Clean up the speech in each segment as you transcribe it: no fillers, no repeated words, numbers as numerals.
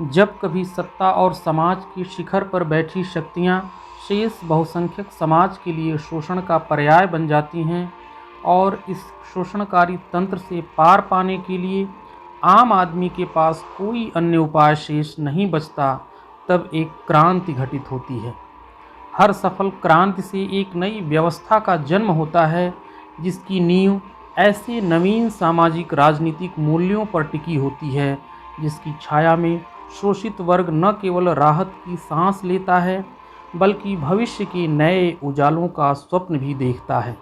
जब कभी सत्ता और समाज के शिखर पर बैठी शक्तियां शेष बहुसंख्यक समाज के लिए शोषण का पर्याय बन जाती हैं और इस शोषणकारी तंत्र से पार पाने के लिए आम आदमी के पास कोई अन्य उपाय शेष नहीं बचता, तब एक क्रांति घटित होती है। हर सफल क्रांति से एक नई व्यवस्था का जन्म होता है, जिसकी नींव ऐसे नवीन सामाजिक राजनीतिक मूल्यों पर टिकी होती है जिसकी छाया में शोषित वर्ग न केवल राहत की सांस लेता है बल्कि भविष्य के नए उजालों का स्वप्न भी देखता है।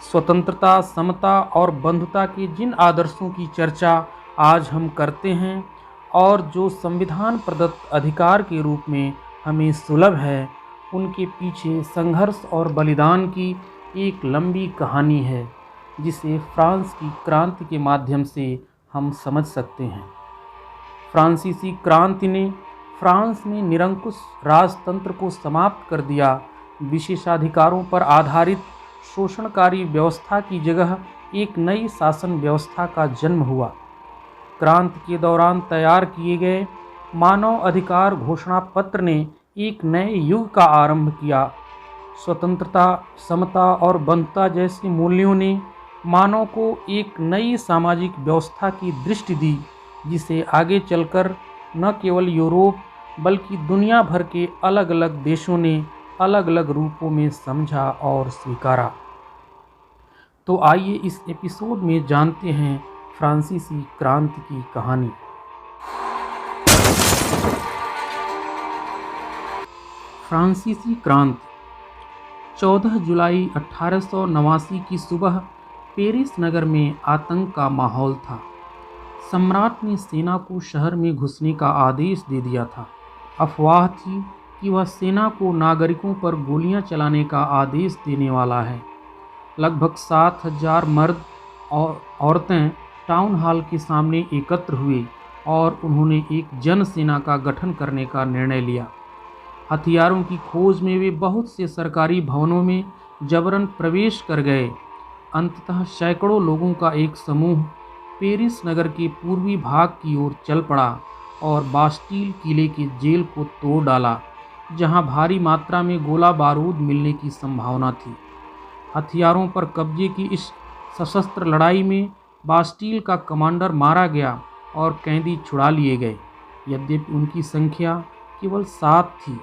स्वतंत्रता, समता और बंधुता के जिन आदर्शों की चर्चा आज हम करते हैं और जो संविधान प्रदत्त अधिकार के रूप में हमें सुलभ है, उनके पीछे संघर्ष और बलिदान की एक लंबी कहानी है जिसे फ्रांस की क्रांति के माध्यम से हम समझ सकते हैं। फ्रांसीसी क्रांति ने फ्रांस में निरंकुश राजतंत्र को समाप्त कर दिया। विशेषाधिकारों पर आधारित शोषणकारी व्यवस्था की जगह एक नई शासन व्यवस्था का जन्म हुआ। क्रांति के दौरान तैयार किए गए मानव अधिकार घोषणा पत्र ने एक नए युग का आरंभ किया। स्वतंत्रता, समता और बंधुता जैसे मूल्यों ने मानव को एक नई सामाजिक व्यवस्था की दृष्टि दी, जिसे आगे चलकर न केवल यूरोप बल्कि दुनिया भर के अलग अलग देशों ने अलग अलग रूपों में समझा और स्वीकारा। तो आइए इस एपिसोड में जानते हैं फ्रांसीसी क्रांति की कहानी। फ्रांसीसी क्रांति 14 जुलाई 1889 की सुबह पेरिस नगर में आतंक का माहौल था। सम्राट ने सेना को शहर में घुसने का आदेश दे दिया था। अफवाह थी कि वह सेना को नागरिकों पर गोलियां चलाने का आदेश देने वाला है। लगभग 7,000 मर्द और औरतें टाउन हॉल के सामने एकत्र हुए और उन्होंने एक जन सेना का गठन करने का निर्णय लिया। हथियारों की खोज में वे बहुत से सरकारी भवनों में जबरन प्रवेश कर गए। अंततः सैकड़ों लोगों का एक समूह पेरिस नगर के पूर्वी भाग की ओर चल पड़ा और बास्टील किले के जेल को तोड़ डाला, जहां भारी मात्रा में गोला बारूद मिलने की संभावना थी। हथियारों पर कब्जे की इस सशस्त्र लड़ाई में बास्टील का कमांडर मारा गया और कैदी छुड़ा लिए गए। यद्यपि उनकी संख्या केवल 7 थी।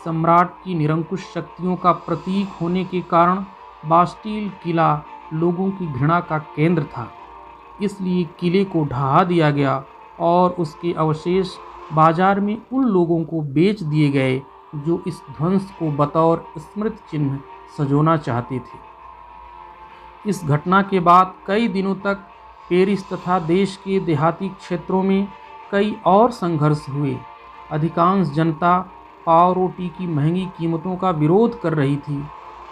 सम्राट की निरंकुश शक्तियों का प्रतीक होने के कारण बास्टील किला लोगों की घृणा का केंद्र था, इसलिए किले को ढहा दिया गया और उसके अवशेष बाजार में उन लोगों को बेच दिए गए जो इस ध्वंस को बतौर स्मृति चिन्ह सजोना चाहते थे। इस घटना के बाद कई दिनों तक पेरिस तथा देश के देहाती क्षेत्रों में कई और संघर्ष हुए। अधिकांश जनता पाव रोटी की महंगी कीमतों का विरोध कर रही थी।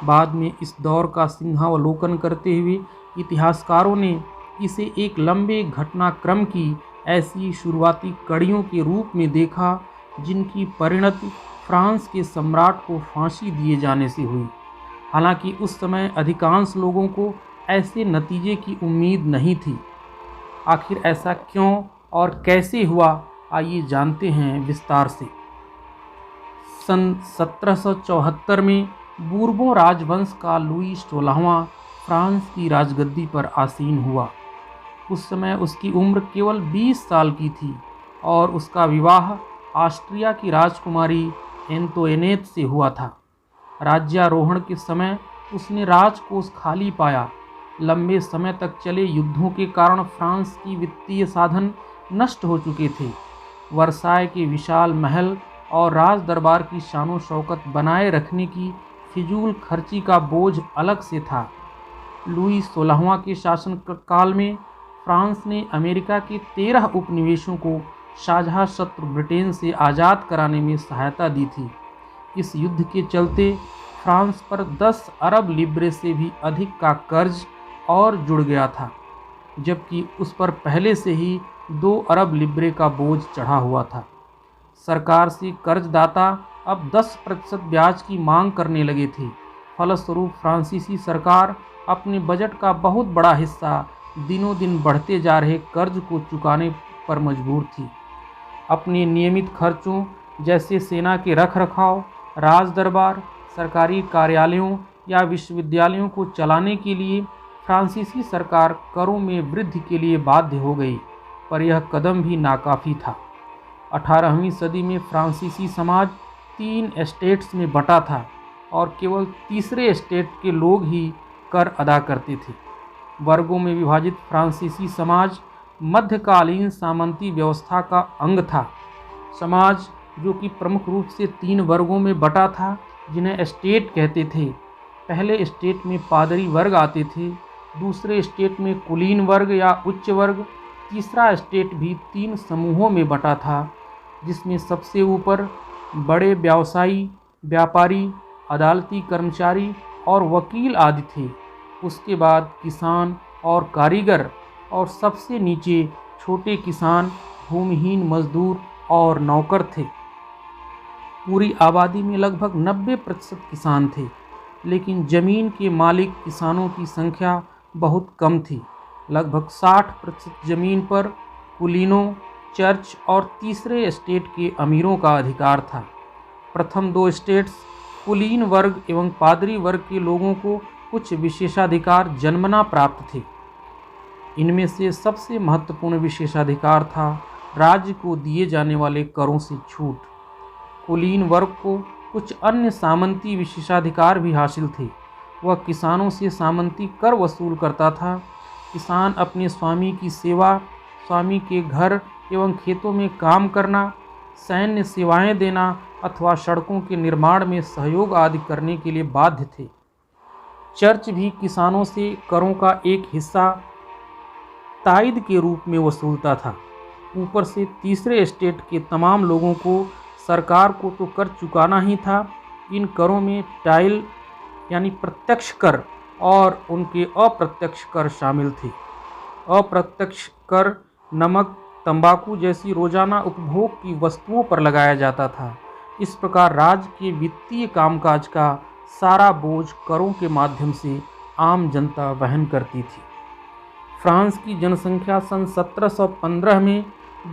बाद में इस दौर का सिंहावलोकन करते हुए इतिहासकारों ने इसे एक लंबे घटनाक्रम की ऐसी शुरुआती कड़ियों के रूप में देखा जिनकी परिणति फ्रांस के सम्राट को फांसी दिए जाने से हुई। हालांकि उस समय अधिकांश लोगों को ऐसे नतीजे की उम्मीद नहीं थी। आखिर ऐसा क्यों और कैसे हुआ, आइए जानते हैं विस्तार से। सन 1774 में बूरबों राजवंश का लुई 16वां फ्रांस की राजगद्दी पर आसीन हुआ। उस समय उसकी उम्र केवल 20 साल की थी और उसका विवाह ऑस्ट्रिया की राजकुमारी एंतोइनेट से हुआ था। राज्यारोहण के समय उसने राजकोष खाली पाया। लंबे समय तक चले युद्धों के कारण फ्रांस की वित्तीय साधन नष्ट हो चुके थे। वर्साय के विशाल महल और राज दरबार की शानो शौकत बनाए रखने की फिजूल खर्ची का बोझ अलग से था। लुई 16वां के शासन काल में फ्रांस ने अमेरिका के 13 उपनिवेशों को शाहजहाँ शत्रु ब्रिटेन से आज़ाद कराने में सहायता दी थी। इस युद्ध के चलते फ्रांस पर 10 अरब लिब्रे से भी अधिक का कर्ज और जुड़ गया था, जबकि उस पर पहले से ही 2 अरब लिब्रे का बोझ चढ़ा हुआ था। सरकार से कर्जदाता अब 10% ब्याज की मांग करने लगे थे। फलस्वरूप फ्रांसीसी सरकार अपने बजट का बहुत बड़ा हिस्सा दिनों दिन बढ़ते जा रहे कर्ज को चुकाने पर मजबूर थी। अपने नियमित खर्चों जैसे सेना के रखरखाव, राज दरबार, सरकारी कार्यालयों या विश्वविद्यालयों को चलाने के लिए फ्रांसीसी सरकार करों में वृद्धि के लिए बाध्य हो गई, पर यह कदम भी नाकाफ़ी था। 18वीं सदी में फ्रांसीसी समाज 3 एस्टेट्स में बंटा था और केवल तीसरे एस्टेट के लोग ही कर अदा करते थे। वर्गों में विभाजित फ्रांसीसी समाज मध्यकालीन सामंती व्यवस्था का अंग था। समाज जो कि प्रमुख रूप से 3 वर्गों में बंटा था, जिन्हें एस्टेट कहते थे। पहले एस्टेट में पादरी वर्ग आते थे, दूसरे एस्टेट में कुलीन वर्ग या उच्च वर्ग, तीसरा एस्टेट भी 3 समूहों में बंटा था, जिसमें सबसे ऊपर बड़े व्यवसायी, व्यापारी, अदालती कर्मचारी और वकील आदि थे। उसके बाद किसान और कारीगर, और सबसे नीचे छोटे किसान, भूमिहीन मजदूर और नौकर थे। पूरी आबादी में लगभग 90% किसान थे, लेकिन ज़मीन के मालिक किसानों की संख्या बहुत कम थी। लगभग 60% ज़मीन पर कुलीनों, चर्च और तीसरे एस्टेट के अमीरों का अधिकार था। प्रथम 2 एस्टेट्स कुलीन वर्ग एवं पादरी वर्ग के लोगों को कुछ विशेषाधिकार जन्मना प्राप्त थे। इनमें से सबसे महत्वपूर्ण विशेषाधिकार था राज्य को दिए जाने वाले करों से छूट। कुलीन वर्ग को कुछ अन्य सामंती विशेषाधिकार भी हासिल थे। वह किसानों से सामंती कर वसूल करता था। किसान अपने स्वामी की सेवा, स्वामी के घर एवं खेतों में काम करना, सैन्य सेवाएं देना अथवा सड़कों के निर्माण में सहयोग आदि करने के लिए बाध्य थे। चर्च भी किसानों से करों का एक हिस्सा ताइद के रूप में वसूलता था। ऊपर से तीसरे एस्टेट के तमाम लोगों को सरकार को तो कर चुकाना ही था। इन करों में टाइल यानी प्रत्यक्ष कर और उनके अप्रत्यक्ष कर शामिल थे। अप्रत्यक्ष कर नमक, तंबाकू जैसी रोजाना उपभोग की वस्तुओं पर लगाया जाता था। इस प्रकार राज्य के वित्तीय कामकाज का सारा बोझ करों के माध्यम से आम जनता वहन करती थी। फ्रांस की जनसंख्या सन 1715 में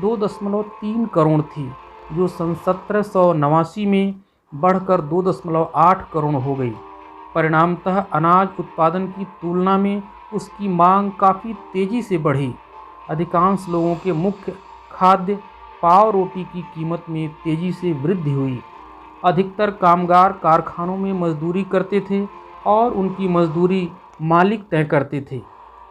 2.3 करोड़ थी, जो सन 1789 में बढ़कर 2.8 करोड़ हो गई। परिणामतः अनाज उत्पादन की तुलना में उसकी मांग काफ़ी तेज़ी से बढ़ी। अधिकांश लोगों के मुख्य खाद्य पाव रोटी की कीमत में तेज़ी से वृद्धि हुई। अधिकतर कामगार कारखानों में मजदूरी करते थे और उनकी मजदूरी मालिक तय करते थे,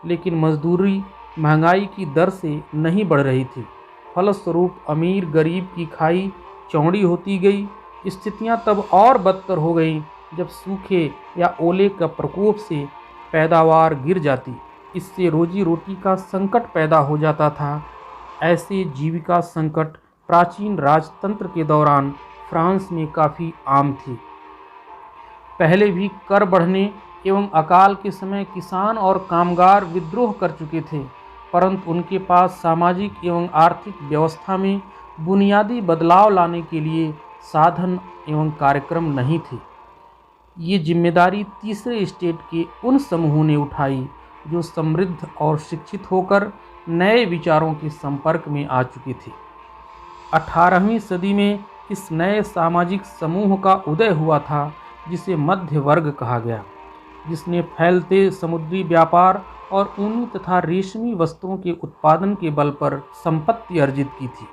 लेकिन मजदूरी महंगाई की दर से नहीं बढ़ रही थी। फलस्वरूप अमीर गरीब की खाई चौड़ी होती गई। स्थितियां तब और बदतर हो गईं जब सूखे या ओले का प्रकोप से पैदावार गिर जाती। इससे रोजी रोटी का संकट पैदा हो जाता था। ऐसे जीविका संकट प्राचीन राजतंत्र के दौरान फ्रांस में काफ़ी आम थे। पहले भी कर बढ़ने एवं अकाल के समय किसान और कामगार विद्रोह कर चुके थे, परंतु उनके पास सामाजिक एवं आर्थिक व्यवस्था में बुनियादी बदलाव लाने के लिए साधन एवं कार्यक्रम नहीं थे। ये जिम्मेदारी तीसरे स्टेट के उन समूहों ने उठाई जो समृद्ध और शिक्षित होकर नए विचारों के संपर्क में आ चुके थे। 18वीं सदी में इस नए सामाजिक समूह का उदय हुआ था, जिसे मध्य वर्ग कहा गया, जिसने फैलते समुद्री व्यापार और ऊनी तथा रेशमी वस्त्रों के उत्पादन के बल पर संपत्ति अर्जित की थी।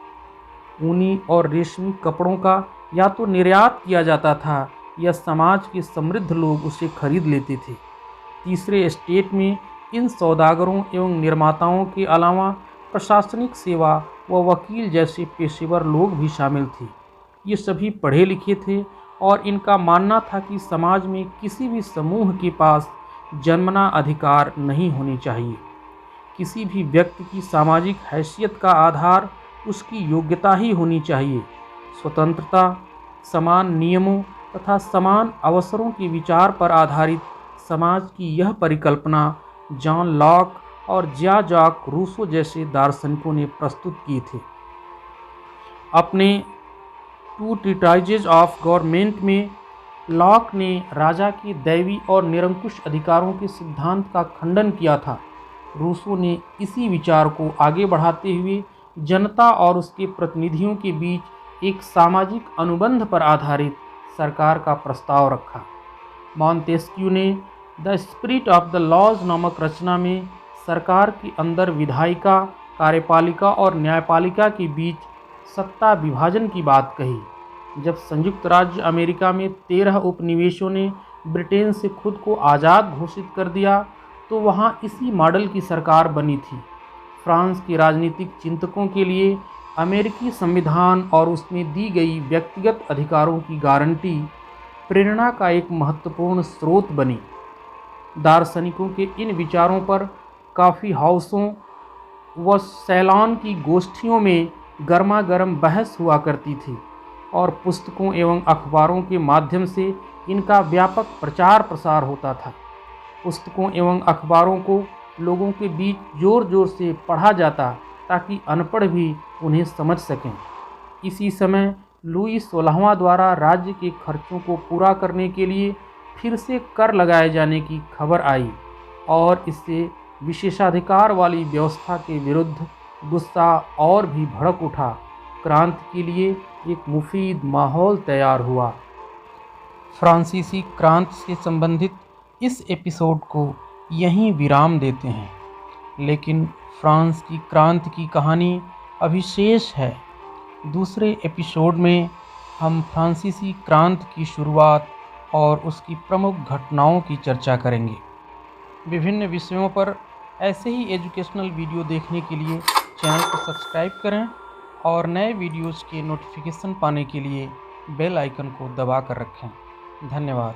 ऊनी और रेशमी कपड़ों का या तो निर्यात किया जाता था या समाज के समृद्ध लोग उसे खरीद लेते थे। तीसरे स्टेट में इन सौदागरों एवं निर्माताओं के अलावा प्रशासनिक सेवा व वकील जैसे पेशेवर लोग भी शामिल थे। ये सभी पढ़े लिखे थे और इनका मानना था कि समाज में किसी भी समूह के पास जन्मना अधिकार नहीं होनी चाहिए। किसी भी व्यक्ति की सामाजिक हैसियत का आधार उसकी योग्यता ही होनी चाहिए। स्वतंत्रता, समान नियमों तथा समान अवसरों के विचार पर आधारित समाज की यह परिकल्पना जॉन लॉक और ज्याँ-जाक रूसो जैसे दार्शनिकों ने प्रस्तुत किए थे। अपने 2 ट्रीटाइजेज ऑफ गवर्नमेंट में लॉक ने राजा के दैवी और निरंकुश अधिकारों के सिद्धांत का खंडन किया था। रूसो ने इसी विचार को आगे बढ़ाते हुए जनता और उसके प्रतिनिधियों के बीच एक सामाजिक अनुबंध पर आधारित सरकार का प्रस्ताव रखा। मॉन्तेस्क्यू ने the spirit of the laws नामक रचना में सरकार के अंदर विधायिका, कार्यपालिका और न्यायपालिका के बीच सत्ता विभाजन की बात कही। जब संयुक्त राज्य अमेरिका में 13 उपनिवेशों ने ब्रिटेन से खुद को आज़ाद घोषित कर दिया तो वहाँ इसी मॉडल की सरकार बनी थी। फ्रांस के राजनीतिक चिंतकों के लिए अमेरिकी संविधान और उसमें दी गई व्यक्तिगत अधिकारों की गारंटी प्रेरणा का एक महत्वपूर्ण स्रोत बनी। दार्शनिकों के इन विचारों पर कॉफ़ी हाउसों व सैलॉन की गोष्ठियों में गर्मागर्म बहस हुआ करती थी और पुस्तकों एवं अखबारों के माध्यम से इनका व्यापक प्रचार प्रसार होता था। पुस्तकों एवं अखबारों को लोगों के बीच ज़ोर ज़ोर से पढ़ा जाता ताकि अनपढ़ भी उन्हें समझ सकें। इसी समय लुई 16वां द्वारा राज्य के खर्चों को पूरा करने के लिए फिर से कर लगाए जाने की खबर आई और इससे विशेषाधिकार वाली व्यवस्था के विरुद्ध गुस्सा और भी भड़क उठा। क्रांति के लिए एक मुफीद माहौल तैयार हुआ। फ्रांसीसी क्रांति से संबंधित इस एपिसोड को यहीं विराम देते हैं, लेकिन फ्रांस की क्रांति की कहानी अभी शेष है। दूसरे एपिसोड में हम फ्रांसीसी क्रांति की शुरुआत और उसकी प्रमुख घटनाओं की चर्चा करेंगे। विभिन्न विषयों पर ऐसे ही एजुकेशनल वीडियो देखने के लिए चैनल को सब्सक्राइब करें और नए वीडियोज़ के नोटिफिकेशन पाने के लिए बेल आइकन को दबा कर रखें। धन्यवाद।